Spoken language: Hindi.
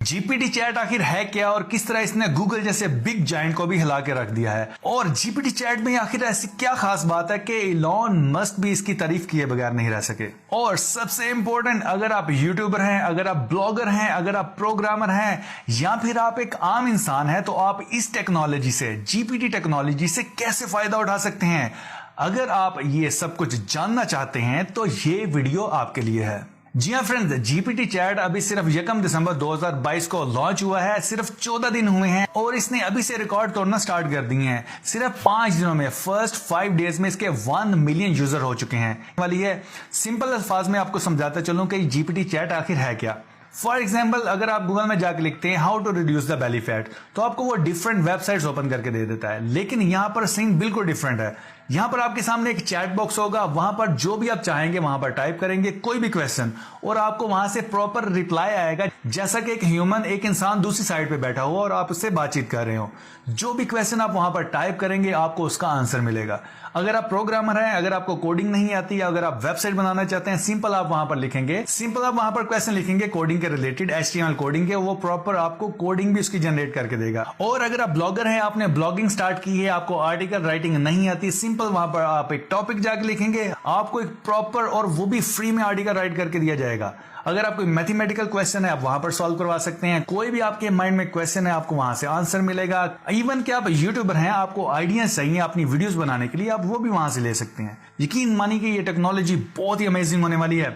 जीपीटी चैट आखिर है क्या और किस तरह इसने गूगल जैसे बिग जायंट को भी हिला के रख दिया है, और जीपीटी चैट में आखिर ऐसी क्या खास बात है कि इलॉन मस्क भी इसकी तारीफ किए बगैर नहीं रह सके। और सबसे इंपॉर्टेंट, अगर आप यूट्यूबर हैं, अगर आप ब्लॉगर हैं, अगर आप प्रोग्रामर हैं या फिर आप एक आम इंसान हैं, तो आप इस टेक्नोलॉजी से, जीपीटी टेक्नोलॉजी से कैसे फायदा उठा सकते हैं। अगर आप ये सब कुछ जानना चाहते हैं तो ये वीडियो आपके लिए है। जी हाँ फ्रेंड्स, जीपीटी चैट अभी सिर्फ 1 दिसंबर 2022 को लॉन्च हुआ है। सिर्फ 14 दिन हुए हैं और इसने अभी से रिकॉर्ड तोड़ना स्टार्ट कर दिए हैं। सिर्फ 5 दिनों में, फर्स्ट 5 डेज में इसके 1 मिलियन यूजर हो चुके हैं। वाली है सिंपल अल्फाज में आपको समझाता चलूं कि जीपीटी चैट आखिर है क्या। फॉर एग्जाम्पल, अगर आप गूगल में जाकर लिखते हैं how to reduce the belly fat, तो आपको वो डिफरेंट वेबसाइट्स ओपन करके दे देता है। लेकिन यहां पर सीन बिल्कुल डिफरेंट है। यहां पर आपके सामने एक चैट बॉक्स होगा, वहां पर जो भी आप चाहेंगे वहां पर टाइप करेंगे कोई भी क्वेश्चन, और आपको वहां से प्रॉपर रिप्लाई आएगा, जैसा कि एक ह्यूमन, एक इंसान दूसरी साइड पे बैठा हो और आप उससे बातचीत कर रहे हो। जो भी क्वेश्चन आप वहां पर टाइप करेंगे आपको उसका आंसर मिलेगा। अगर आप प्रोग्रामर हैं, अगर आपको कोडिंग नहीं आती, अगर आप वेबसाइट बनाना चाहते हैं, सिंपल आप वहां पर लिखेंगे, सिंपल आप वहां पर क्वेश्चन लिखेंगे कोडिंग के रिलेटेड, HTML कोडिंग के, वो प्रॉपर आपको कोडिंग भी उसकी जनरेट करके देगा। और अगर आप ब्लॉगर हैं, आपने ब्लॉगिंग स्टार्ट की है, आपको आर्टिकल राइटिंग नहीं आती, सिंपल वहां पर आप एक टॉपिक जाके लिखेंगे, आपको एक प्रॉपर और वो भी फ्री में आर्टिकल राइट करके दिया जाएगा। अगर आप कोई मैथमेटिकल क्वेश्चन है आप वहां पर सॉल्व करवा सकते हैं। कोई भी आपके माइंड में क्वेश्चन है आपको वहां से आंसर मिलेगा। इवन कि आप यूट्यूबर हैं, आपको आइडियाज चाहिए अपनी वीडियोस बनाने के लिए, आप वो भी वहां से ले सकते हैं। यकीन मानिए कि ये टेक्नोलॉजी बहुत ही अमेजिंग होने वाली है।